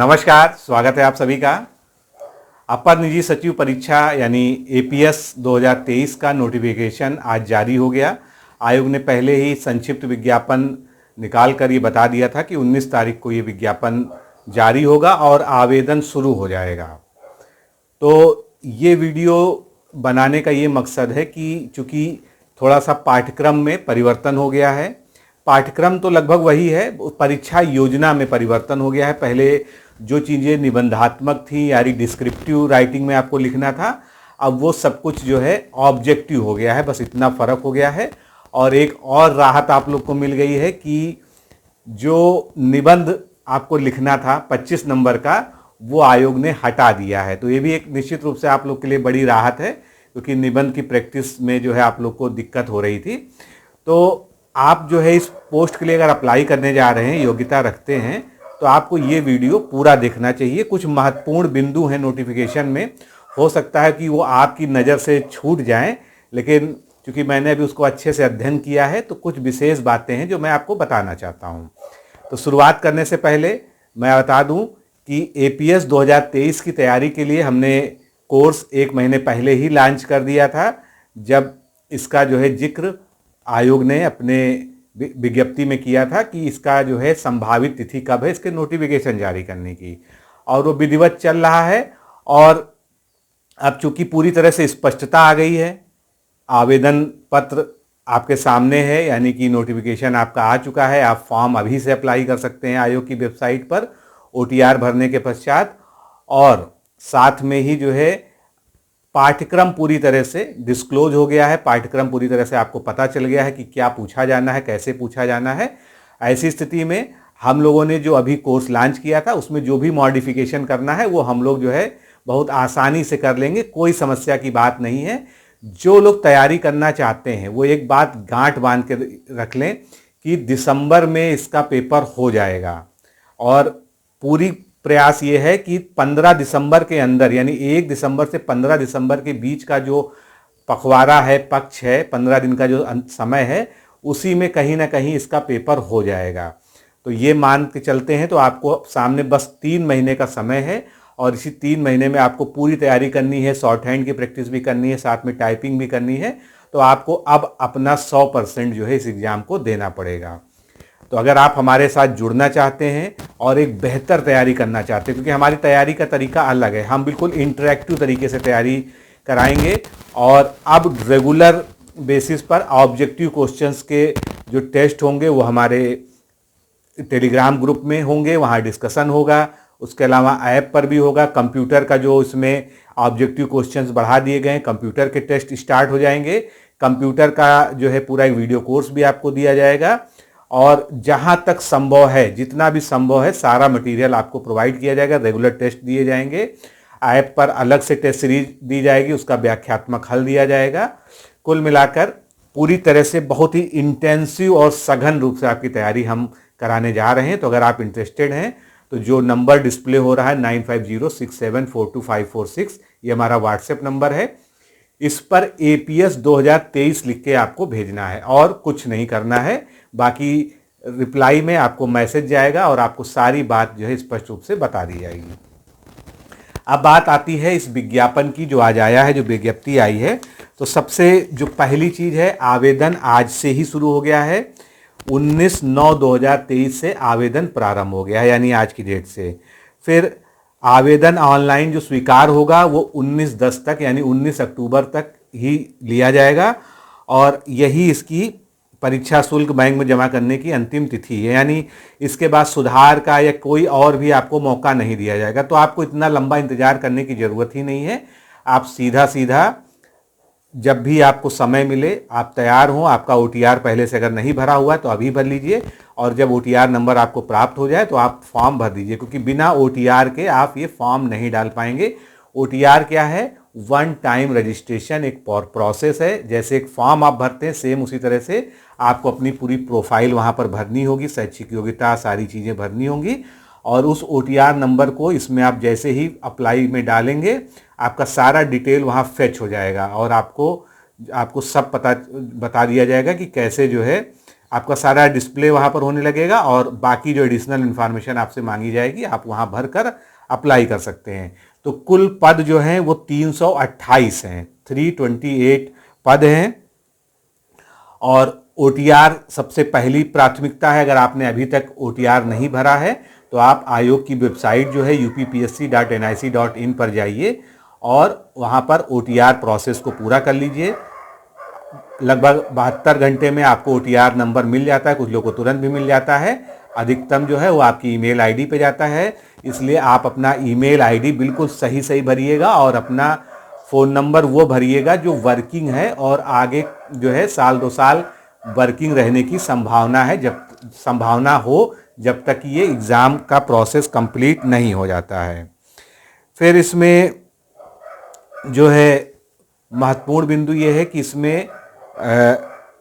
नमस्कार, स्वागत है आप सभी का। अपर निजी सचिव परीक्षा यानी एपीएस 2023 का नोटिफिकेशन आज जारी हो गया। आयोग ने पहले ही संक्षिप्त विज्ञापन निकाल कर ये बता दिया था कि 19 तारीख को ये विज्ञापन जारी होगा और आवेदन शुरू हो जाएगा। तो ये वीडियो बनाने का ये मकसद है कि चूँकि थोड़ा सा पाठ्यक्रम में परिवर्तन हो गया है। पाठ्यक्रम तो लगभग वही है, परीक्षा योजना में परिवर्तन हो गया है। पहले जो चीज़ें निबंधात्मक थी यानी डिस्क्रिप्टिव राइटिंग में आपको लिखना था, अब वो सब कुछ जो है ऑब्जेक्टिव हो गया है, बस इतना फ़र्क हो गया है। और एक और राहत आप लोग को मिल गई है कि जो निबंध आपको लिखना था 25 नंबर का, वो आयोग ने हटा दिया है। तो ये भी एक निश्चित रूप से आप लोग के लिए बड़ी राहत है, क्योंकि निबंध की प्रैक्टिस में जो है आप लोग को दिक्कत हो रही थी। तो आप जो है इस पोस्ट के लिए अगर अप्लाई करने जा रहे हैं, योग्यता रखते हैं, तो आपको ये वीडियो पूरा देखना चाहिए। कुछ महत्वपूर्ण बिंदु हैं नोटिफिकेशन में, हो सकता है कि वो आपकी नज़र से छूट जाएं, लेकिन चूँकि मैंने अभी उसको अच्छे से अध्ययन किया है, तो कुछ विशेष बातें हैं जो मैं आपको बताना चाहता हूँ। तो शुरुआत करने से पहले मैं बता दूँ कि एपीएस 2023 की तैयारी के लिए हमने कोर्स 1 महीने पहले ही लॉन्च कर दिया था, जब इसका जो है जिक्र आयोग ने अपने विज्ञप्ति में किया था कि इसका जो है संभावित तिथि कब है इसके नोटिफिकेशन जारी करने की, और वो विधिवत चल रहा है। और अब चूंकि पूरी तरह से स्पष्टता आ गई है, आवेदन पत्र आपके सामने है, यानी कि नोटिफिकेशन आपका आ चुका है। आप फॉर्म अभी से अप्लाई कर सकते हैं आयोग की वेबसाइट पर ओटीआर भरने के पश्चात। और साथ में ही जो है पाठ्यक्रम पूरी तरह से डिस्क्लोज हो गया है। पाठ्यक्रम पूरी तरह से आपको पता चल गया है कि क्या पूछा जाना है, कैसे पूछा जाना है। ऐसी स्थिति में हम लोगों ने जो अभी कोर्स लॉन्च किया था, उसमें जो भी मॉडिफिकेशन करना है वो हम लोग जो है बहुत आसानी से कर लेंगे, कोई समस्या की बात नहीं है। जो लोग तैयारी करना चाहते हैं वो एक बात गांठ बांध के रख लें कि दिसंबर में इसका पेपर हो जाएगा, और पूरी प्रयास ये है कि 15 दिसंबर के अंदर, यानी 1 दिसंबर से 15 दिसंबर के बीच का जो पखवाड़ा है, पक्ष है, 15 दिन का जो समय है, उसी में कहीं ना कहीं इसका पेपर हो जाएगा। तो ये मान के चलते हैं। तो आपको सामने बस 3 महीने का समय है, और इसी 3 महीने में आपको पूरी तैयारी करनी है, शॉर्ट हैंड की प्रैक्टिस भी करनी है, साथ में टाइपिंग भी करनी है। तो आपको अब अपना 100% जो है इस एग्ज़ाम को देना पड़ेगा। तो अगर आप हमारे साथ जुड़ना चाहते हैं और एक बेहतर तैयारी करना चाहते हैं, क्योंकि हमारी तैयारी का तरीका अलग है, हम बिल्कुल इंटरैक्टिव तरीके से तैयारी कराएंगे। और अब रेगुलर बेसिस पर ऑब्जेक्टिव क्वेश्चंस के जो टेस्ट होंगे वो हमारे टेलीग्राम ग्रुप में होंगे, वहाँ डिस्कशन होगा। उसके अलावा ऐप पर भी होगा। कंप्यूटर का जो इसमें ऑब्जेक्टिव क्वेश्चंस बढ़ा दिए गए हैं, कंप्यूटर के टेस्ट स्टार्ट हो जाएंगे। कंप्यूटर का जो है पूरा एक वीडियो कोर्स भी आपको दिया जाएगा। और जहां तक संभव है, जितना भी संभव है, सारा मटेरियल आपको प्रोवाइड किया जाएगा। रेगुलर टेस्ट दिए जाएंगे, ऐप पर अलग से टेस्ट सीरीज दी जाएगी, उसका व्याख्यात्मक हल दिया जाएगा। कुल मिलाकर पूरी तरह से बहुत ही इंटेंसिव और सघन रूप से आपकी तैयारी हम कराने जा रहे हैं। तो अगर आप इंटरेस्टेड हैं तो जो नंबर डिस्प्ले हो रहा है 9506742546, ये हमारा व्हाट्सएप नंबर है। इस पर एपीएस 2023 लिख के आपको भेजना है और कुछ नहीं करना है। बाकी रिप्लाई में आपको मैसेज जाएगा और आपको सारी बात जो है स्पष्ट रूप से बता दी जाएगी। अब बात आती है इस विज्ञापन की, जो आज आया है, जो विज्ञप्ति आई है। तो सबसे जो पहली चीज़ है, आवेदन आज से ही शुरू हो गया है। 19/9/2023 से आवेदन प्रारंभ हो गया है, यानी आज की डेट से। फिर आवेदन ऑनलाइन जो स्वीकार होगा वो 19/10 तक, यानी 19 अक्टूबर तक ही लिया जाएगा। और यही इसकी परीक्षा शुल्क बैंक में जमा करने की अंतिम तिथि है, यानी इसके बाद सुधार का या कोई और भी आपको मौका नहीं दिया जाएगा। तो आपको इतना लंबा इंतजार करने की ज़रूरत ही नहीं है। आप सीधा सीधा जब भी आपको समय मिले, आप तैयार हों, आपका ओटीआर पहले से अगर नहीं भरा हुआ है तो अभी भर लीजिए, और जब ओटीआर नंबर आपको प्राप्त हो जाए तो आप फॉर्म भर दीजिए, क्योंकि बिना ओटीआर के आप ये फॉर्म नहीं डाल पाएंगे। ओटीआर क्या है? 1 टाइम रजिस्ट्रेशन, एक प्रोसेस है। जैसे एक फॉर्म आप भरते हैं, सेम उसी तरह से आपको अपनी पूरी प्रोफाइल वहाँ पर भरनी होगी, शैक्षिक योग्यता, सारी चीज़ें भरनी होंगी। और उस ओटीआर नंबर को इसमें आप जैसे ही अप्लाई में डालेंगे, आपका सारा डिटेल वहाँ फेच हो जाएगा, और आपको सब बता दिया जाएगा कि कैसे जो है आपका सारा डिस्प्ले वहाँ पर होने लगेगा और बाकी जो एडिशनल इन्फॉर्मेशन आपसे मांगी जाएगी आप वहाँ भर कर अप्लाई कर सकते हैं। तो कुल पद जो हैं वो 328 हैं, 328 पद हैं। और ओटीआर सबसे पहली प्राथमिकता है। अगर आपने अभी तक ओटीआर नहीं भरा है तो आप आयोग की वेबसाइट जो है uppsc.nic.in पर जाइए और वहाँ पर ओटीआर प्रोसेस को पूरा कर लीजिए। लगभग 72 घंटे में आपको ओटीआर नंबर मिल जाता है, कुछ लोगों को तुरंत भी मिल जाता है। अधिकतम जो है वो आपकी ईमेल आईडी पे जाता है, इसलिए आप अपना ईमेल आईडी बिल्कुल सही भरिएगा और अपना फ़ोन नंबर वो भरिएगा जो वर्किंग है और आगे जो है साल 2 साल वर्किंग रहने की संभावना है, जब संभावना हो जब तक ये एग्ज़ाम का प्रोसेस कंप्लीट नहीं हो जाता है। फिर इसमें जो है महत्वपूर्ण बिंदु ये है कि इसमें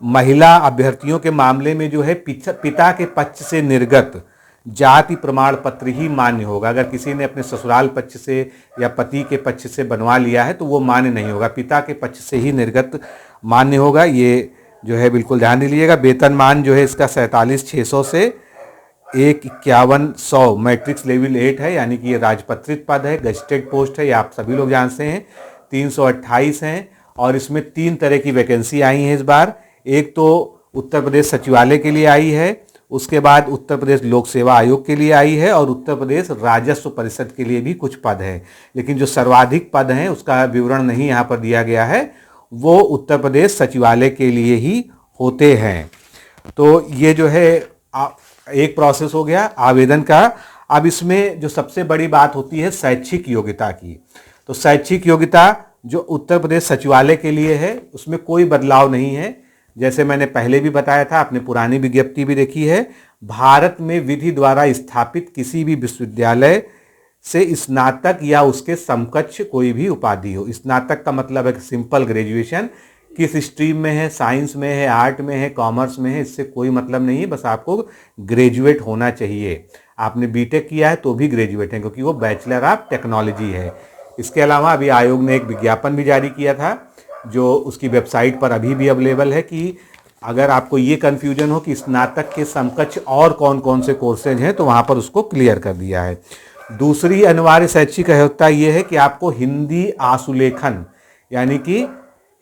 महिला अभ्यर्थियों के मामले में जो है पिता के पक्ष से निर्गत जाति प्रमाण पत्र ही मान्य होगा। अगर किसी ने अपने ससुराल पक्ष से या पति के पक्ष से बनवा लिया है तो वो मान्य नहीं होगा, पिता के पक्ष से ही निर्गत मान्य होगा। ये जो है बिल्कुल ध्यान दीजिएगा। वेतनमान जो है इसका 47,600 से 1,51,100 मैट्रिक्स लेवल 8 है, यानी कि ये राजपत्रित पद है, गजेटेड पोस्ट है, ये आप सभी लोग जानते हैं। 328 हैं और इसमें 3 तरह की वैकेंसी आई हैं इस बार। एक तो उत्तर प्रदेश सचिवालय के लिए आई है, उसके बाद उत्तर प्रदेश लोक सेवा आयोग के लिए आई है और उत्तर प्रदेश राजस्व परिषद के लिए भी कुछ पद हैं। लेकिन जो सर्वाधिक पद हैं उसका विवरण नहीं यहाँ पर दिया गया है, वो उत्तर प्रदेश सचिवालय के लिए ही होते हैं। तो ये जो है एक प्रोसेस हो गया आवेदन का। अब इसमें जो सबसे बड़ी बात होती है शैक्षिक योग्यता की। तो शैक्षिक योग्यता जो उत्तर प्रदेश सचिवालय के लिए है उसमें कोई बदलाव नहीं है। जैसे मैंने पहले भी बताया था, आपने पुरानी विज्ञप्ति भी देखी है, भारत में विधि द्वारा स्थापित किसी भी विश्वविद्यालय से स्नातक या उसके समकक्ष कोई भी उपाधि हो। स्नातक का मतलब है सिंपल ग्रेजुएशन, किस स्ट्रीम में है, साइंस में है, आर्ट में है, कॉमर्स में है, इससे कोई मतलब नहीं है, बस आपको ग्रेजुएट होना चाहिए। आपने बीटेक किया है तो भी ग्रेजुएट है, क्योंकि वो बैचलर ऑफ टेक्नोलॉजी है। इसके अलावा अभी आयोग ने एक विज्ञापन भी जारी किया था जो उसकी वेबसाइट पर अभी भी अवेलेबल है कि अगर आपको ये कन्फ्यूजन हो कि स्नातक के समकक्ष और कौन कौन से कोर्सेज हैं तो वहाँ पर उसको क्लियर कर दिया है। दूसरी अनिवार्य शैक्षिक योग्यता ये है कि आपको हिंदी आशुलेखन यानी कि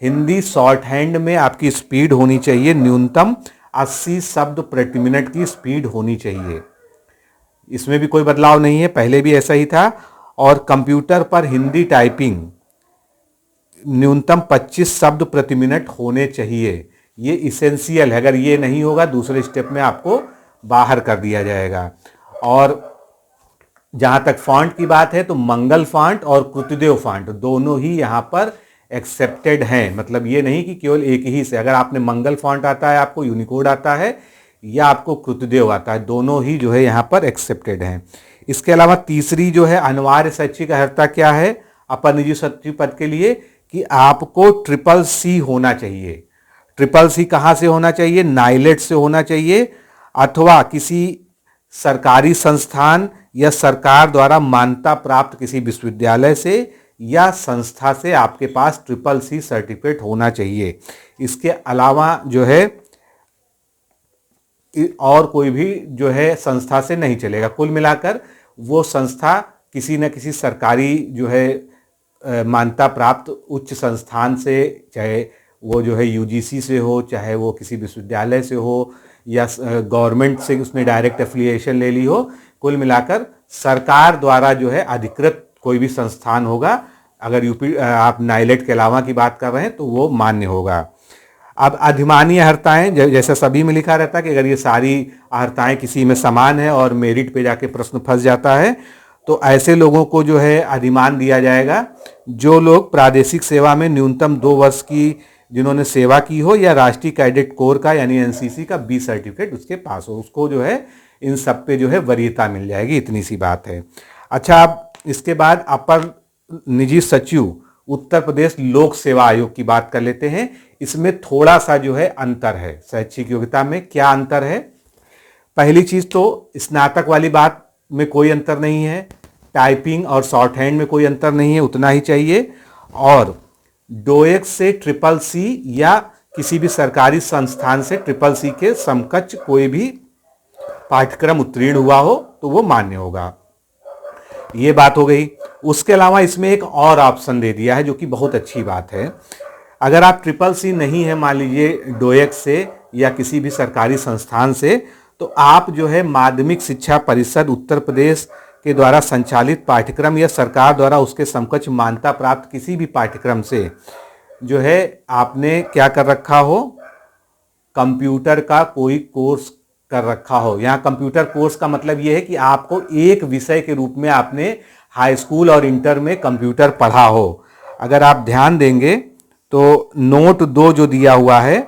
हिंदी शॉर्ट हैंड में आपकी स्पीड होनी चाहिए, न्यूनतम 80 शब्द प्रति मिनट की स्पीड होनी चाहिए। इसमें भी कोई बदलाव नहीं है, पहले भी ऐसा ही था। और कंप्यूटर पर हिंदी टाइपिंग न्यूनतम 25 शब्द प्रति मिनट होने चाहिए। ये इसेंशियल है, अगर ये नहीं होगा दूसरे स्टेप में आपको बाहर कर दिया जाएगा। और जहाँ तक फॉन्ट की बात है तो मंगल फॉन्ट और कृतिदेव फॉन्ट दोनों ही यहाँ पर एक्सेप्टेड हैं। मतलब ये नहीं कि केवल एक ही से, अगर आपने मंगल फॉन्ट आता है, आपको यूनिकोड आता है या आपको कृतिदेव आता है, दोनों ही जो है यहाँ पर एक्सेप्टेड हैं। इसके अलावा तीसरी जो है अनिवार्य शैक्षिक अर्हता क्या है अपर निजी सचिव पद के लिए कि आपको CCC होना चाहिए। CCC कहाँ से होना चाहिए? नाइलेट से होना चाहिए अथवा किसी सरकारी संस्थान या सरकार द्वारा मान्यता प्राप्त किसी विश्वविद्यालय से या संस्था से आपके पास CCC सर्टिफिकेट होना चाहिए। इसके अलावा जो है और कोई भी जो है संस्था से नहीं चलेगा। कुल मिलाकर वो संस्था किसी न किसी सरकारी जो है मान्यता प्राप्त उच्च संस्थान से, चाहे वो जो है UGC से हो, चाहे वो किसी विश्वविद्यालय से हो या गवर्नमेंट से उसने डायरेक्ट एफिलिएशन ले ली हो, कुल मिलाकर सरकार द्वारा जो है अधिकृत कोई भी संस्थान होगा। अगर आप नाइलेट के अलावा की बात कर रहे हैं तो वो मान्य होगा। अब अधिमानीय अर्हताएं, जैसे सभी में लिखा रहता है कि अगर ये सारी अर्हताएं किसी में समान है और मेरिट पे जाके प्रश्न फंस जाता है तो ऐसे लोगों को जो है अधिमान दिया जाएगा जो लोग प्रादेशिक सेवा में न्यूनतम 2 वर्ष की जिन्होंने सेवा की हो या राष्ट्रीय कैडेट कोर का यानी NCC का B सर्टिफिकेट उसके पास हो, उसको जो है इन सब पे जो है वरीयता मिल जाएगी। इतनी सी बात है। अच्छा, अब इसके बाद अपर निजी सचिव उत्तर प्रदेश लोक सेवा आयोग की बात कर लेते हैं। इसमें थोड़ा सा जो है अंतर है शैक्षिक योग्यता में। क्या अंतर है? पहली चीज तो स्नातक वाली बात में कोई अंतर नहीं है, टाइपिंग और शॉर्ट हैंड में कोई अंतर नहीं है, उतना ही चाहिए। और डोएक से CCC या किसी भी सरकारी संस्थान से ट्रिपल सी के समकक्ष कोई भी पाठ्यक्रम उत्तीर्ण हुआ हो तो वो मान्य होगा। ये बात हो गई। उसके अलावा इसमें एक और ऑप्शन दे दिया है जो कि बहुत अच्छी बात है। अगर आप ट्रिपल सी नहीं है, मान लीजिए डोएक से या किसी भी सरकारी संस्थान से, तो आप जो है माध्यमिक शिक्षा परिषद उत्तर प्रदेश के द्वारा संचालित पाठ्यक्रम या सरकार द्वारा उसके समकक्ष मान्यता प्राप्त किसी भी पाठ्यक्रम से जो है आपने क्या कर रखा हो, कंप्यूटर का कोई कोर्स कर रखा हो। यहाँ कंप्यूटर कोर्स का मतलब यह है कि आपको एक विषय के रूप में आपने हाई स्कूल और इंटर में कंप्यूटर पढ़ा हो। अगर आप ध्यान देंगे तो नोट 2 जो दिया हुआ है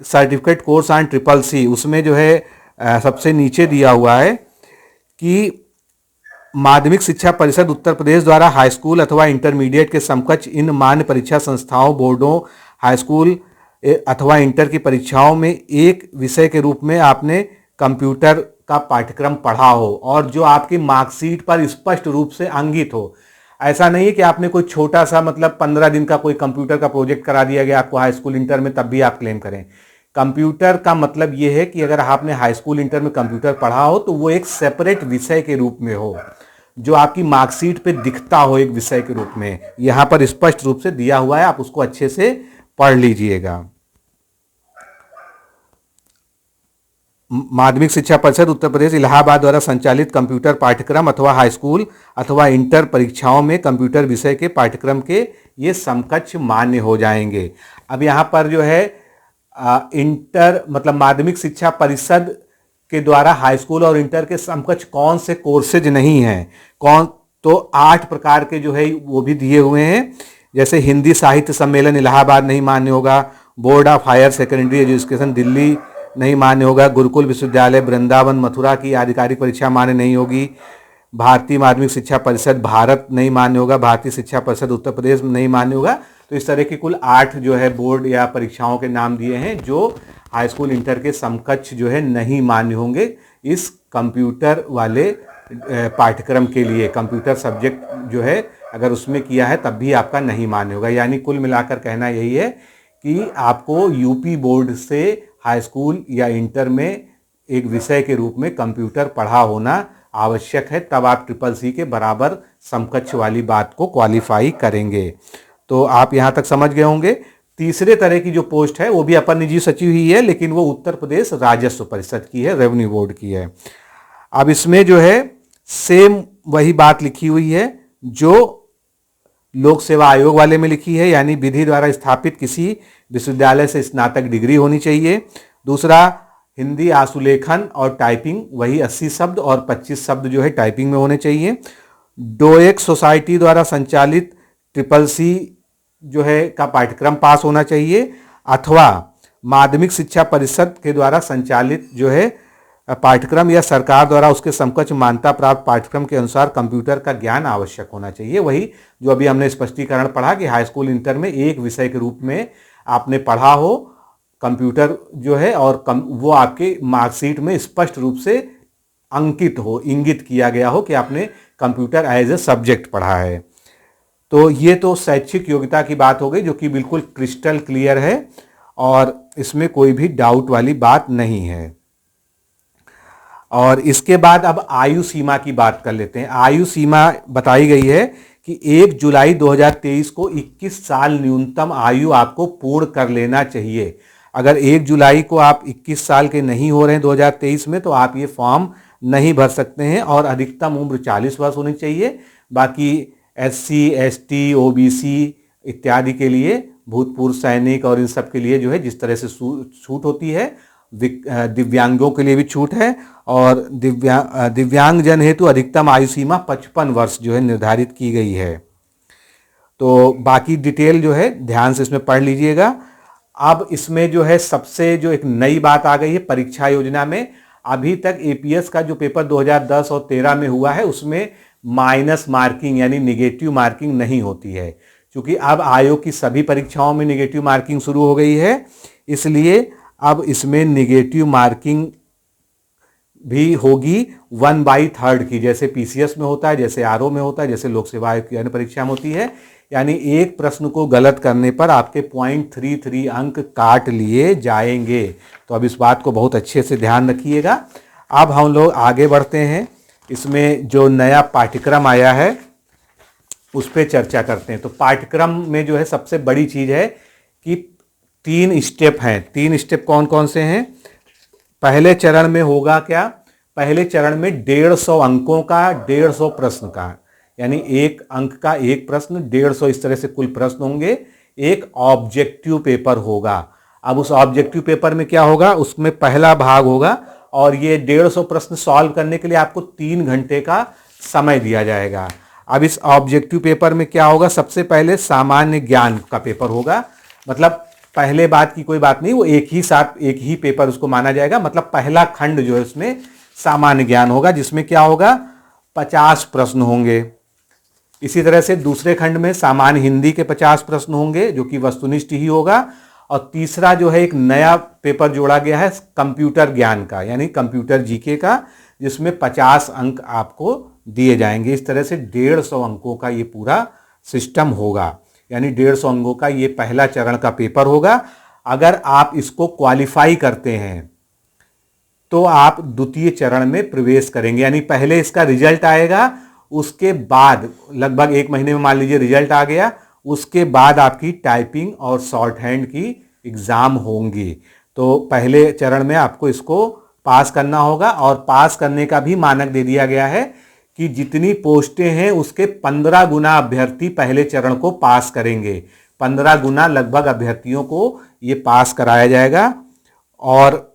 certificate course on triple C, उसमें जो है सबसे नीचे दिया हुआ है कि माध्यमिक शिक्षा परिषद उत्तर प्रदेश द्वारा हाई स्कूल अथवा इंटरमीडिएट के समकक्ष इन मान्य परीक्षा संस्थाओं, बोर्डों, हाई स्कूल अथवा इंटर की परीक्षाओं में एक विषय के रूप में आपने कंप्यूटर का पाठ्यक्रम पढ़ा हो और जो आपकी मार्कशीट पर स्पष्ट रूप से अंकित हो। ऐसा नहीं है कि आपने कोई छोटा सा मतलब 15 दिन का कोई कंप्यूटर का प्रोजेक्ट करा दिया गया आपको हाई स्कूल इंटर में, तब भी आप क्लेम करें। कंप्यूटर का मतलब यह है कि अगर आपने हाई स्कूल इंटर में कंप्यूटर पढ़ा हो तो वो एक सेपरेट विषय के रूप में हो, जो आपकी मार्कशीट पे दिखता हो एक विषय के रूप में। यहां पर स्पष्ट रूप से दिया हुआ है, आप उसको अच्छे से पढ़ लीजिएगा। माध्यमिक शिक्षा परिषद उत्तर प्रदेश इलाहाबाद द्वारा संचालित कंप्यूटर पाठ्यक्रम अथवा हाई स्कूल अथवा इंटर परीक्षाओं में कंप्यूटर विषय के पाठ्यक्रम के ये समकक्ष मान्य हो जाएंगे। अब यहाँ पर जो है इंटर मतलब माध्यमिक शिक्षा परिषद के द्वारा हाई स्कूल और इंटर के समकक्ष कौन से कोर्सेज नहीं हैं, कौन, तो 8 प्रकार के जो है वो भी दिए हुए हैं। जैसे हिंदी साहित्य सम्मेलन इलाहाबाद नहीं मान्य होगा, board of higher secondary education Delhi नहीं मान्य होगा, गुरुकुल विश्वविद्यालय वृंदावन मथुरा की आधिकारिक परीक्षा मान्य नहीं होगी, भारतीय माध्यमिक शिक्षा परिषद भारत नहीं मान्य होगा, भारतीय शिक्षा परिषद उत्तर प्रदेश नहीं मान्य होगा। तो इस तरह की कुल 8 जो है बोर्ड या परीक्षाओं के नाम दिए हैं जो हाई स्कूल इंटर के समकक्ष जो है नहीं मान्य होंगे इस कंप्यूटर वाले पाठ्यक्रम के लिए। कंप्यूटर सब्जेक्ट जो है अगर उसमें किया है तब भी आपका नहीं मान्य होगा। यानी कुल मिलाकर कहना यही है कि आपको यूपी बोर्ड से हाई स्कूल या इंटर में एक विषय के रूप में कंप्यूटर पढ़ा होना आवश्यक है, तब आप ट्रिपल सी के बराबर समकक्ष वाली बात को क्वालिफाई करेंगे। तो आप यहाँ तक समझ गए होंगे। तीसरे तरह की जो पोस्ट है वो भी अपर निजी सचिव ही है, लेकिन वो उत्तर प्रदेश राजस्व परिषद की है, रेवेन्यू बोर्ड की है। अब इसमें जो है सेम वही बात लिखी हुई है जो लोक सेवा आयोग वाले में लिखी है, यानी विधि द्वारा स्थापित किसी विश्वविद्यालय से स्नातक डिग्री होनी चाहिए। दूसरा, हिंदी आशुलेखन और टाइपिंग वही 80 शब्द और 25 शब्द जो है टाइपिंग में होने चाहिए। डोएक सोसाइटी द्वारा संचालित ट्रिपल सी जो है का पाठ्यक्रम पास होना चाहिए, अथवा माध्यमिक शिक्षा परिषद के द्वारा संचालित जो है पाठ्यक्रम या सरकार द्वारा उसके समकक्ष मान्यता प्राप्त पाठ्यक्रम के अनुसार कंप्यूटर का ज्ञान आवश्यक होना चाहिए। वही जो अभी हमने स्पष्टीकरण पढ़ा कि हाई स्कूल इंटर में एक विषय के रूप में आपने पढ़ा हो कंप्यूटर जो है, और वो आपके मार्कशीट में स्पष्ट रूप से अंकित हो, इंगित किया गया हो कि आपने कंप्यूटर एज ए सब्जेक्ट पढ़ा है। तो ये तो शैक्षिक योग्यता की बात हो गई जो कि बिल्कुल क्रिस्टल क्लियर है और इसमें कोई भी डाउट वाली बात नहीं है। और इसके बाद अब आयु सीमा की बात कर लेते हैं। आयु सीमा बताई गई है कि 1 जुलाई 2023 को 21 साल न्यूनतम आयु आपको पूर्ण कर लेना चाहिए। अगर 1 जुलाई को आप 21 साल के नहीं हो रहे हैं 2023 में, तो आप ये फॉर्म नहीं भर सकते हैं और अधिकतम उम्र 40 वर्ष होनी चाहिए। बाकी SC, ST, OBC इत्यादि के लिए, भूतपूर्व सैनिक और इन सब के लिए जो है जिस तरह से छूट होती है, दिव्यांगों के लिए भी छूट है। और दिव्यांगजन हेतु अधिकतम आयु सीमा 55 वर्ष जो है निर्धारित की गई है। तो बाकी डिटेल जो है ध्यान से इसमें पढ़ लीजिएगा। अब इसमें जो है सबसे जो एक नई बात आ गई है परीक्षा योजना में, अभी तक APS का जो पेपर 2010 और 13 में हुआ है उसमें माइनस मार्किंग यानी निगेटिव मार्किंग नहीं होती है। क्योंकि अब आयोग की सभी परीक्षाओं में निगेटिव मार्किंग शुरू हो गई है, इसलिए अब इसमें निगेटिव मार्किंग भी होगी 1/3 की, जैसे PCS में होता है, जैसे RO में होता है, जैसे लोक सेवा आयोग की अन्य परीक्षा में होती है। यानी एक प्रश्न को गलत करने पर आपके 0.33 अंक काट लिए जाएंगे। तो अब इस बात को बहुत अच्छे से ध्यान रखिएगा। अब हम लोग आगे बढ़ते हैं, इसमें जो नया पाठ्यक्रम आया है उस पर चर्चा करते हैं। तो पाठ्यक्रम में जो है सबसे बड़ी चीज़ है कि 3 स्टेप हैं। 3 स्टेप कौन कौन से हैं? पहले चरण में होगा क्या? पहले चरण में 150 अंकों का 150 प्रश्न का, यानी 1 अंक का 1 प्रश्न, 150 इस तरह से कुल प्रश्न होंगे। एक ऑब्जेक्टिव पेपर होगा। अब उस ऑब्जेक्टिव पेपर में क्या होगा? उसमें पहला भाग होगा और ये 150 प्रश्न सॉल्व करने के लिए आपको 3 घंटे का समय दिया जाएगा। अब इस ऑब्जेक्टिव पेपर में क्या होगा? सबसे पहले सामान्य ज्ञान का पेपर होगा। मतलब पहले बात की कोई बात नहीं, वो एक ही पेपर उसको माना जाएगा। मतलब पहला खंड जो है उसमें सामान्य ज्ञान होगा, जिसमें क्या होगा? 50 प्रश्न होंगे। इसी तरह से दूसरे खंड में सामान्य हिंदी के 50 प्रश्न होंगे, जो कि वस्तुनिष्ठ ही होगा। और तीसरा जो है एक नया पेपर जोड़ा गया है कंप्यूटर ज्ञान का, यानी कंप्यूटर जीके का, जिसमें 50 अंक आपको दिए जाएंगे। इस तरह से 150 अंकों का ये पूरा सिस्टम होगा, यानी 150 अंकों का ये पहला चरण का पेपर होगा। अगर आप इसको क्वालिफाई करते हैं तो आप द्वितीय चरण में प्रवेश करेंगे, यानी पहले इसका रिजल्ट आएगा, उसके बाद लगभग 1 महीने में मान लीजिए रिजल्ट आ गया, उसके बाद आपकी टाइपिंग और शॉर्ट हैंड की एग्ज़ाम होंगी। तो पहले चरण में आपको इसको पास करना होगा और पास करने का भी मानक दे दिया गया है कि जितनी पोस्टें हैं उसके 15 गुना अभ्यर्थी पहले चरण को पास करेंगे। 15 गुना लगभग अभ्यर्थियों को ये पास कराया जाएगा। और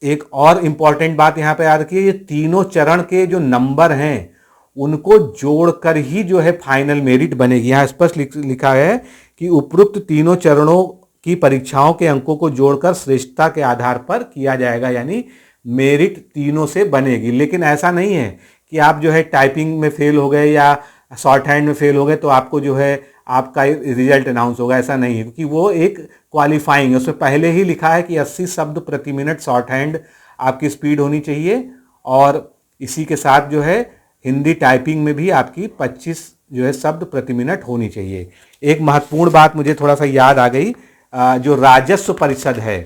एक और इम्पॉर्टेंट बात यहाँ पे याद रखिए, ये तीनों चरण के जो नंबर हैं उनको जोड़कर ही जो है फाइनल मेरिट बनेगी। यहाँ स्पष्ट लिखा है कि उपरोक्त तीनों चरणों की परीक्षाओं के अंकों को जोड़कर श्रेष्ठता के आधार पर किया जाएगा, यानी मेरिट तीनों से बनेगी। लेकिन ऐसा नहीं है कि आप जो है टाइपिंग में फेल हो गए या शॉर्ट हैंड में फेल हो गए तो आपको जो है आपका रिजल्ट अनाउंस होगा, ऐसा नहीं है, क्योंकि वो एक क्वालिफाइंग है। उसमें पहले ही लिखा है कि 80 शब्द प्रति मिनट शॉर्ट हैंड आपकी स्पीड होनी चाहिए, और इसी के साथ जो है हिंदी टाइपिंग में भी आपकी 25 जो है शब्द प्रति मिनट होनी चाहिए। एक महत्वपूर्ण बात मुझे थोड़ा सा याद आ गई, जो राजस्व परिषद है,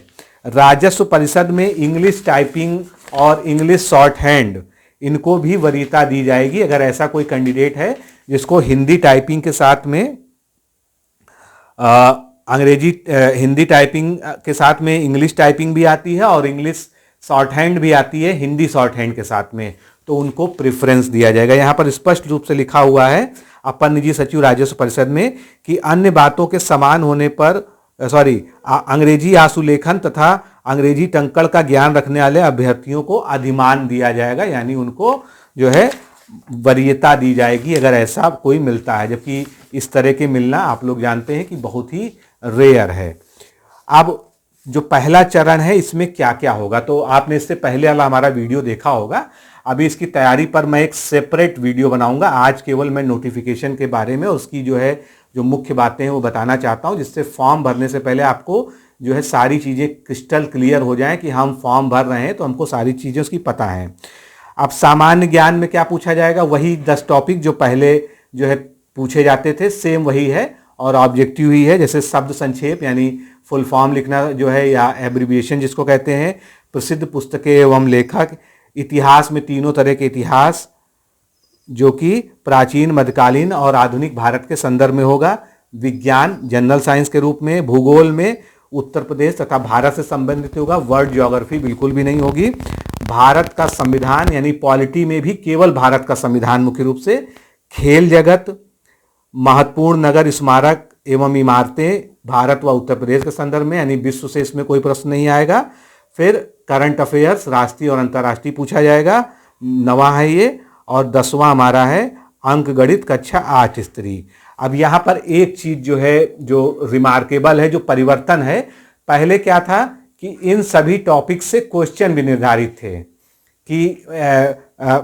राजस्व परिषद में इंग्लिश टाइपिंग और इंग्लिश शॉर्ट हैंड इनको भी वरीयता दी जाएगी। अगर ऐसा कोई कैंडिडेट है जिसको हिंदी टाइपिंग के साथ में हिंदी टाइपिंग के साथ में इंग्लिश टाइपिंग भी आती है और इंग्लिश शॉर्ट हैंड भी आती है हिंदी शॉर्ट हैंड के साथ में, तो उनको प्रेफरेंस दिया जाएगा। यहाँ पर स्पष्ट रूप से लिखा हुआ है अपर निजी सचिव राजस्व परिषद में कि अन्य बातों के समान होने पर अंग्रेजी आशुलेखन तथा अंग्रेजी टंकण का ज्ञान रखने वाले अभ्यर्थियों को अधिमान दिया जाएगा, यानी उनको जो है वरीयता दी जाएगी अगर ऐसा कोई मिलता है, जबकि इस तरह के मिलना आप लोग जानते हैं कि बहुत ही रेयर है। अब जो पहला चरण है इसमें क्या क्या होगा, तो आपने इससे पहले वाला हमारा वीडियो देखा होगा। अभी इसकी तैयारी पर मैं एक सेपरेट वीडियो बनाऊंगा। आज केवल मैं नोटिफिकेशन के बारे में उसकी जो मुख्य बातें हैं वो बताना चाहता हूं, जिससे फॉर्म भरने से पहले आपको जो है सारी चीज़ें क्रिस्टल क्लियर हो जाएं कि हम फॉर्म भर रहे हैं तो हमको सारी चीज़ें उसकी पता हैं। अब सामान्य ज्ञान में क्या पूछा जाएगा? वही 10 टॉपिक जो पहले जो है पूछे जाते थे, सेम वही है, और ऑब्जेक्टिव ही है। जैसे शब्द संक्षेप यानी फुल फॉर्म लिखना जो है, या एब्रिविएशन जिसको कहते हैं, प्रसिद्ध पुस्तकें एवं लेखक, इतिहास में तीनों तरह के इतिहास जो कि प्राचीन, मध्यकालीन और आधुनिक भारत के संदर्भ में होगा, विज्ञान जनरल साइंस के रूप में, भूगोल में उत्तर प्रदेश तथा भारत से संबंधित होगा, वर्ल्ड ज्योग्राफी बिल्कुल भी नहीं होगी, भारत का संविधान यानी पॉलिटी में भी केवल भारत का संविधान मुख्य रूप से, खेल जगत, महत्वपूर्ण नगर स्मारक एवं इमारतें भारत व उत्तर प्रदेश के संदर्भ में, यानी विश्व से इसमें कोई प्रश्न नहीं आएगा। फिर करंट अफेयर्स राष्ट्रीय और अंतर्राष्ट्रीय पूछा जाएगा, 9वां है ये, और 10वां हमारा है अंक गणित कक्षा 8 स्त्री। अब यहाँ पर एक चीज जो है जो रिमार्केबल है, जो परिवर्तन है, पहले क्या था कि इन सभी टॉपिक से क्वेश्चन भी निर्धारित थे कि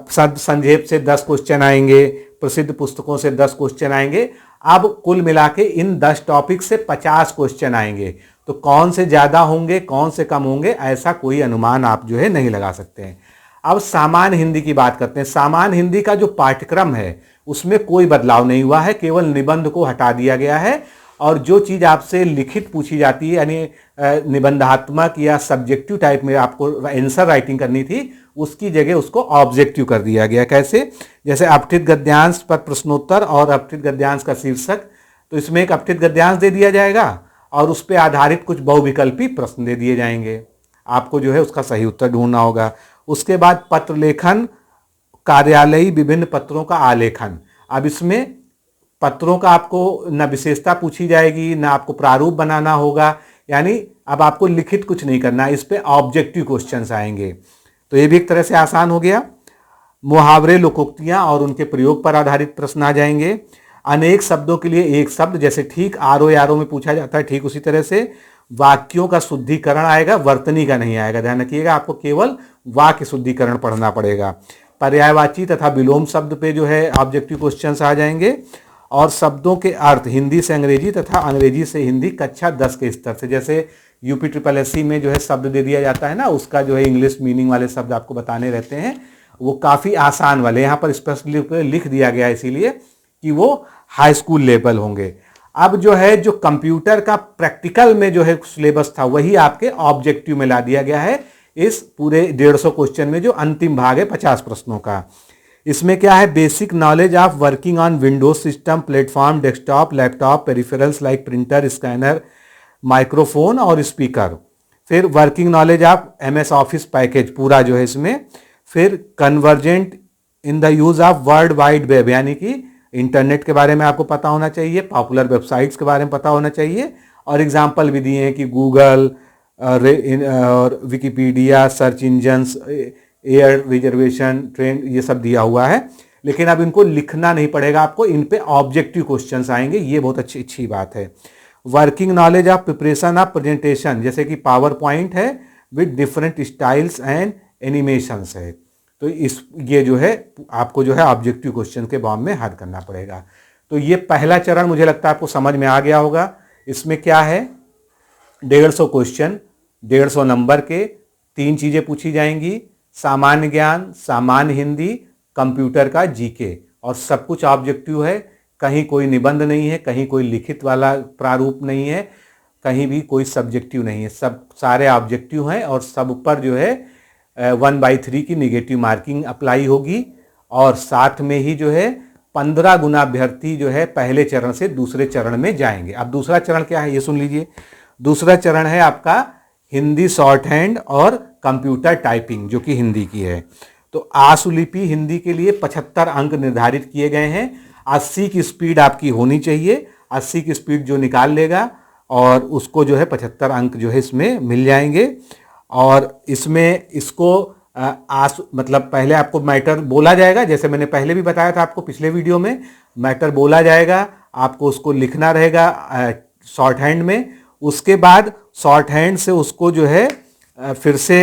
शब्द संक्षेप से 10 क्वेश्चन आएंगे, प्रसिद्ध पुस्तकों से 10 क्वेश्चन आएंगे। अब कुल मिला के इन 10 टॉपिक से 50 क्वेश्चन आएंगे। तो कौन से ज़्यादा होंगे कौन से कम होंगे ऐसा कोई अनुमान आप जो है नहीं लगा सकते हैं। अब सामान्य हिंदी की बात करते हैं। सामान्य हिंदी का जो पाठ्यक्रम है उसमें कोई बदलाव नहीं हुआ है, केवल निबंध को हटा दिया गया है और जो चीज़ आपसे लिखित पूछी जाती है यानी निबंधात्मक या सब्जेक्टिव टाइप में आपको आंसर राइटिंग करनी थी, उसकी जगह उसको ऑब्जेक्टिव कर दिया गया। कैसे? जैसे अपठित गद्यांश पर प्रश्नोत्तर और अपठित गद्यांश का शीर्षक, तो इसमें एक अपठित गद्यांश दे दिया जाएगा और उस पर आधारित कुछ बहुविकल्पी प्रश्न दे दिए जाएंगे, आपको जो है उसका सही उत्तर ढूंढना होगा। उसके बाद पत्र लेखन, कार्यालयी विभिन्न पत्रों का आलेखन। अब इसमें पत्रों का आपको न विशेषता पूछी जाएगी, न आपको प्रारूप बनाना होगा, यानी अब आपको लिखित कुछ नहीं करना, इस पे ऑब्जेक्टिव क्वेश्चंस आएंगे। तो ये भी एक तरह से आसान हो गया। मुहावरे, लोकोक्तियां और उनके प्रयोग पर आधारित प्रश्न आ जाएंगे। अनेक शब्दों के लिए एक शब्द, जैसे ठीक आरो यारो में पूछा जाता है, ठीक उसी तरह से वाक्यों का शुद्धिकरण आएगा, वर्तनी का नहीं आएगा, ध्यान रखिएगा, आपको केवल वाक्य शुद्धिकरण पढ़ना पड़ेगा। पर्यायवाची तथा विलोम शब्द पे जो है ऑब्जेक्टिव क्वेश्चंस आ जाएंगे और शब्दों के अर्थ हिंदी से अंग्रेजी तथा अंग्रेजी से हिंदी कक्षा 10 के स्तर से, जैसे यूपी ट्रिपल एससी में जो है शब्द दे दिया जाता है ना, उसका जो है इंग्लिश मीनिंग वाले शब्द आपको बताने रहते हैं, वो काफ़ी आसान वाले यहाँ पर स्पेशली लिख दिया गया इसीलिए कि वो हाई स्कूल लेवल होंगे। अब जो है जो कंप्यूटर का प्रैक्टिकल में जो है सिलेबस था वही आपके ऑब्जेक्टिव में ला दिया गया है इस पूरे 150 क्वेश्चन में, जो अंतिम भाग है 50 प्रश्नों का। इसमें क्या है? Basic knowledge of working on Windows system, platform, desktop, laptop, peripherals like printer, scanner, microphone और स्पीकर। फिर working knowledge of MS office package पूरा जो है इसमें। फिर convergent in the use of world wide web, यानी कि इंटरनेट के बारे में आपको पता होना चाहिए, पॉपुलर वेबसाइट्स के बारे में पता होना चाहिए, और एग्जाम्पल भी दिए हैं कि गूगल और Wikipedia, search engines, air reservation, train, ये सब दिया हुआ है। लेकिन अब इनको लिखना नहीं पड़ेगा आपको, इन पे ऑब्जेक्टिव क्वेश्चंस आएंगे, ये बहुत अच्छी बात है। Working knowledge of preparation of presentation, जैसे कि पावर पॉइंट है with different styles and animations है, तो ये जो है आपको जो है ऑब्जेक्टिव क्वेश्चन के फॉर्म में हल करना पड़ेगा। तो ये पहला चरण मुझे लगता है आपको समझ में आ गया होगा। इसमें क्या है? 150 क्वेश्चन, 150 नंबर के, 3 चीज़ें पूछी जाएंगी, सामान्य ज्ञान, सामान्य हिंदी, कंप्यूटर का जीके, और सब कुछ ऑब्जेक्टिव है। कहीं कोई निबंध नहीं है, कहीं कोई लिखित वाला प्रारूप नहीं है, कहीं भी कोई सब्जेक्टिव नहीं है, सब सारे ऑब्जेक्टिव हैं और सब पर जो है 1/3 की निगेटिव मार्किंग अप्लाई होगी। और साथ में ही जो है 15 गुना अभ्यर्थी जो है पहले चरण से दूसरे चरण में जाएंगे। अब दूसरा चरण क्या है ये सुन लीजिए। दूसरा चरण है आपका हिंदी शॉर्ट हैंड और कंप्यूटर टाइपिंग, जो कि हिंदी की है। तो आशुलिपि हिंदी के लिए 75 अंक निर्धारित किए गए हैं। 80 की स्पीड आपकी होनी चाहिए, 80 की स्पीड जो निकाल लेगा और उसको जो है 75 अंक जो है इसमें मिल जाएंगे। और इसमें इसको मतलब पहले आपको मैटर बोला जाएगा, जैसे मैंने पहले भी बताया था आपको पिछले वीडियो में, मैटर बोला जाएगा, आपको उसको लिखना रहेगा शॉर्ट हैंड में। उसके बाद शॉर्ट हैंड से उसको जो है फिर से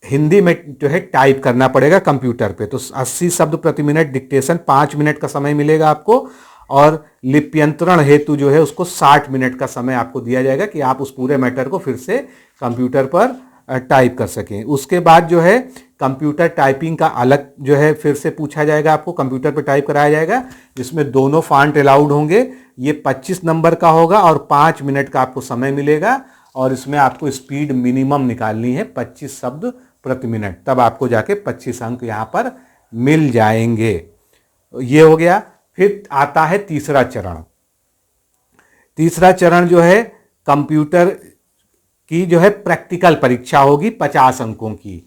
हिंदी में जो है टाइप करना पड़ेगा कंप्यूटर पे। तो 80 शब्द प्रति मिनट डिक्टेशन, 5 मिनट का समय मिलेगा आपको, और लिप्यंतरण हेतु जो है उसको 60 मिनट का समय आपको दिया जाएगा कि आप उस पूरे मैटर को फिर से कंप्यूटर पर टाइप कर सकें। उसके बाद जो है कंप्यूटर टाइपिंग का अलग जो है फिर से पूछा जाएगा, आपको कंप्यूटर पर टाइप कराया जाएगा, जिसमें दोनों फॉन्ट अलाउड होंगे। ये 25 नंबर का होगा और 5 मिनट का आपको समय मिलेगा, और इसमें आपको स्पीड मिनिमम निकालनी है 25 शब्द प्रति मिनट, तब आपको जाके 25 अंक यहाँ पर मिल जाएंगे। ये हो गया। फिर आता है तीसरा चरण। तीसरा चरण जो है कंप्यूटर की जो है प्रैक्टिकल परीक्षा होगी 50 अंकों की।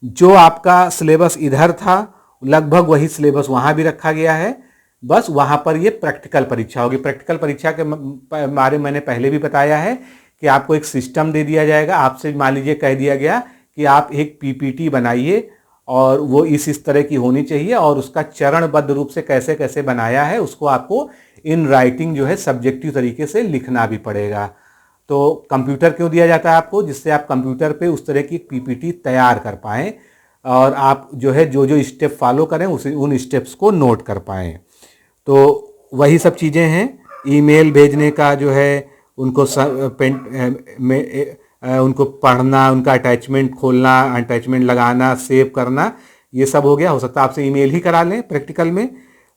जो आपका सिलेबस इधर था लगभग वही सिलेबस वहाँ भी रखा गया है, बस वहाँ पर ये प्रैक्टिकल परीक्षा होगी। प्रैक्टिकल परीक्षा के बारे में मैंने पहले भी बताया है कि आपको एक सिस्टम दे दिया जाएगा। आपसे मान लीजिए कह दिया गया कि आप एक PPT बनाइए और वो इस तरह की होनी चाहिए, और उसका चरणबद्ध रूप से कैसे कैसे बनाया है उसको आपको इन राइटिंग जो है सब्जेक्टिव तरीके से लिखना भी पड़ेगा। तो कंप्यूटर क्यों दिया जाता है आपको? जिससे आप कंप्यूटर पे उस तरह की PPT तैयार कर पाएँ और आप जो है जो स्टेप फॉलो करें उन स्टेप्स को नोट कर पाएँ। तो वही सब चीज़ें हैं। ईमेल भेजने का जो है उनको उनको पढ़ना, उनका अटैचमेंट खोलना, अटैचमेंट लगाना, सेव करना, ये सब हो गया। हो सकता है आपसे ईमेल ही करा लें प्रैक्टिकल में।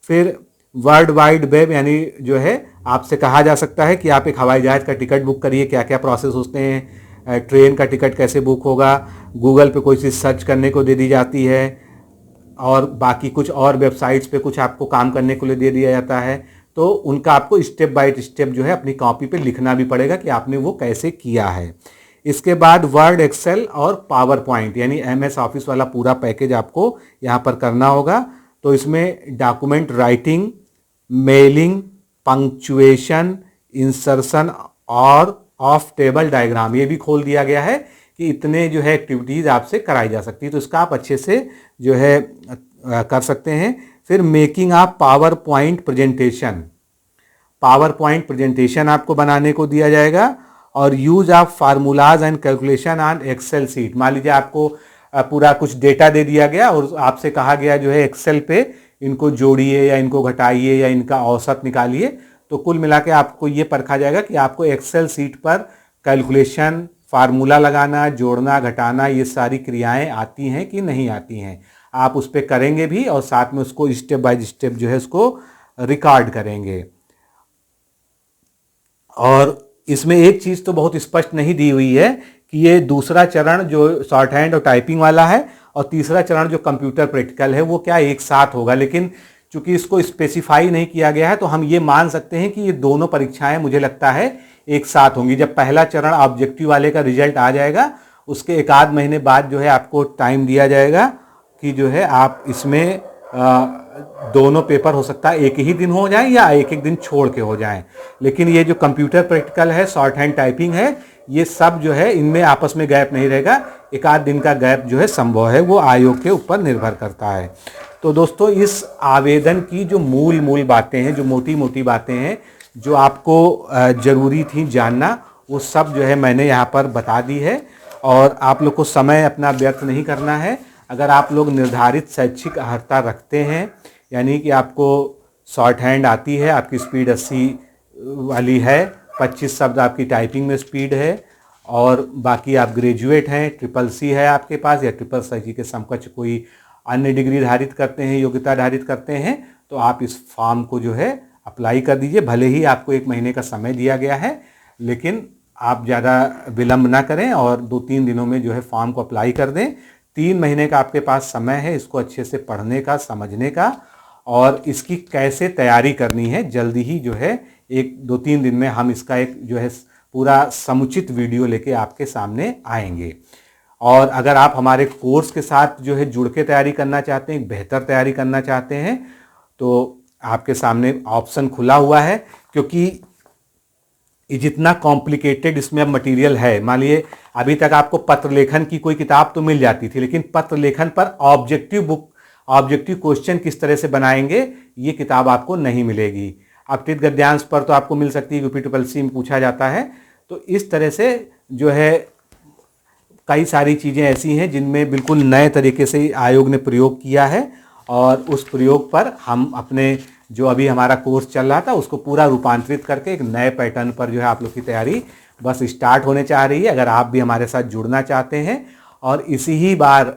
फिर वर्ल्ड वाइड वेब यानी जो है आपसे कहा जा सकता है कि आप एक हवाई जहाज़ का टिकट बुक करिए, क्या क्या प्रोसेस होते हैं, ट्रेन का टिकट कैसे बुक होगा, गूगल पे कोई चीज़ सर्च करने को दे दी जाती है, और बाकी कुछ और वेबसाइट्स पे कुछ आपको काम करने को लिए दे दिया जाता है। तो उनका आपको स्टेप बाय स्टेप जो है अपनी कॉपी पे लिखना भी पड़ेगा कि आपने वो कैसे किया है। इसके बाद वर्ड, एक्सेल और पावर पॉइंट यानी MS ऑफिस वाला पूरा पैकेज आपको यहाँ पर करना होगा। तो इसमें document writing, mailing, punctuation, insertion और ऑफ टेबल डायग्राम ये भी खोल दिया गया है कि इतने जो है एक्टिविटीज़ आपसे कराई जा सकती है। तो इसका आप अच्छे से जो है कर सकते हैं। फिर making of power point presentation, power point presentation आपको बनाने को दिया जाएगा। और use of formulas and calculation on Excel sheet, मान लीजिए आपको पूरा कुछ डेटा दे दिया गया और आपसे कहा गया जो है एक्सेल पे इनको जोड़िए या इनको घटाइए या इनका औसत निकालिए। तो कुल मिला के आपको ये परखा जाएगा कि आपको एक्सेल सीट पर कैलकुलेशन, फार्मूला लगाना, जोड़ना, घटाना, ये सारी क्रियाएं आती हैं कि नहीं आती हैं। आप उस पर करेंगे भी और साथ में उसको स्टेप बाय स्टेप जो है उसको रिकॉर्ड करेंगे। और इसमें एक चीज़ तो बहुत स्पष्ट नहीं दी हुई है कि ये दूसरा चरण जो शॉर्ट हैंड और टाइपिंग वाला है और तीसरा चरण जो कंप्यूटर प्रैक्टिकल है वो क्या एक साथ होगा। लेकिन चूंकि इसको स्पेसिफाई नहीं किया गया है तो हम ये मान सकते हैं कि ये दोनों परीक्षाएं मुझे लगता है एक साथ होंगी। जब पहला चरण ऑब्जेक्टिव वाले का रिजल्ट आ जाएगा उसके एक आध महीने बाद जो है आपको टाइम दिया जाएगा कि जो है आप इसमें दोनों पेपर हो सकता है एक ही दिन हो जाए या एक एक दिन छोड़ के हो जाएं। लेकिन ये जो कंप्यूटर प्रैक्टिकल है, शॉर्ट हैंड टाइपिंग है, ये सब जो है इनमें आपस में गैप नहीं रहेगा। एक आध दिन का गैप जो है संभव है, वो आयोग के ऊपर निर्भर करता है। तो दोस्तों इस आवेदन की जो मूल बातें हैं, जो मोटी मोटी बातें हैं जो आपको ज़रूरी थी जानना, वो सब जो है मैंने यहाँ पर बता दी है। और आप लोग को समय अपना व्यर्थ नहीं करना है। अगर आप लोग निर्धारित शैक्षिक अर्हता रखते हैं, यानी कि आपको शॉर्ट हैंड आती है, आपकी स्पीड 80 वाली है, 25 शब्द आपकी टाइपिंग में स्पीड है, और बाकी आप ग्रेजुएट हैं, CCC है आपके पास या CCC के समकक्ष कोई अन्य डिग्री धारित करते हैं, योग्यता धारित करते हैं, तो आप इस फॉर्म को जो है अप्लाई कर दीजिए। भले ही आपको 1 महीने का समय दिया गया है, लेकिन आप ज़्यादा विलंब ना करें और 2-3 दिनों में जो है फॉर्म को अप्लाई कर दें। 3 महीने का आपके पास समय है इसको अच्छे से पढ़ने का, समझने का, और इसकी कैसे तैयारी करनी है जल्दी ही जो है 1-2-3 दिन में हम इसका एक जो है पूरा समुचित वीडियो लेके आपके सामने आएंगे। और अगर आप हमारे कोर्स के साथ जो है जुड़ के तैयारी करना चाहते हैं, बेहतर तैयारी करना चाहते हैं, तो आपके सामने ऑप्शन खुला हुआ है। क्योंकि ये जितना कॉम्प्लिकेटेड इसमें अब मटेरियल है, मान लिए अभी तक आपको पत्र लेखन की कोई किताब तो मिल जाती थी, लेकिन पत्र लेखन पर ऑब्जेक्टिव क्वेश्चन किस तरह से बनाएंगे ये किताब आपको नहीं मिलेगी। अपठित गद्यांश पर तो आपको मिल सकती है, UPSSC में पूछा जाता है। तो इस तरह से जो है कई सारी चीज़ें ऐसी हैं जिनमें बिल्कुल नए तरीके से आयोग ने प्रयोग किया है, और उस प्रयोग पर हम अपने जो अभी हमारा कोर्स चल रहा था उसको पूरा रूपांतरित करके एक नए पैटर्न पर जो है आप लोग की तैयारी बस स्टार्ट होने चाह रही है। अगर आप भी हमारे साथ जुड़ना चाहते हैं और इसी ही बार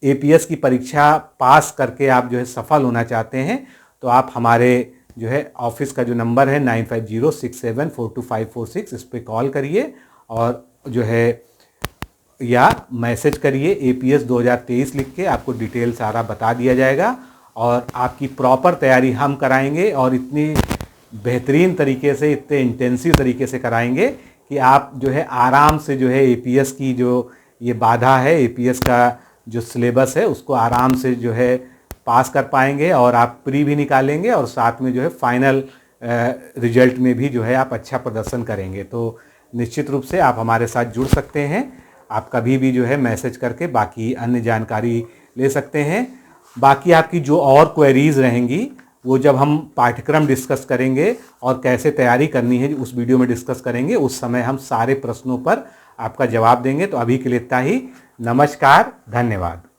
APS की परीक्षा पास करके आप जो है सफल होना चाहते हैं, तो आप हमारे जो है ऑफिस का जो नंबर है 9506742546 इस पर कॉल करिए और जो है या मैसेज करिए APS 2023 लिख के, आपको डिटेल सारा बता दिया जाएगा और आपकी प्रॉपर तैयारी हम कराएंगे। और इतनी बेहतरीन तरीके से, इतने इंटेंसिव तरीके से कराएंगे कि आप जो है आराम से जो है APS की जो ये बाधा है, APS का जो सिलेबस है उसको आराम से जो है पास कर पाएंगे, और आप प्री भी निकालेंगे और साथ में जो है फाइनल रिजल्ट में भी जो है आप अच्छा प्रदर्शन करेंगे। तो निश्चित रूप से आप हमारे साथ जुड़ सकते हैं। आप कभी भी जो है मैसेज करके बाकी अन्य जानकारी ले सकते हैं। बाकी आपकी जो और क्वेरीज रहेंगी वो जब हम पाठ्यक्रम डिस्कस करेंगे और कैसे तैयारी करनी है उस वीडियो में डिस्कस करेंगे, उस समय हम सारे प्रश्नों पर आपका जवाब देंगे। तो अभी के लिए इतना ही। नमस्कार, धन्यवाद।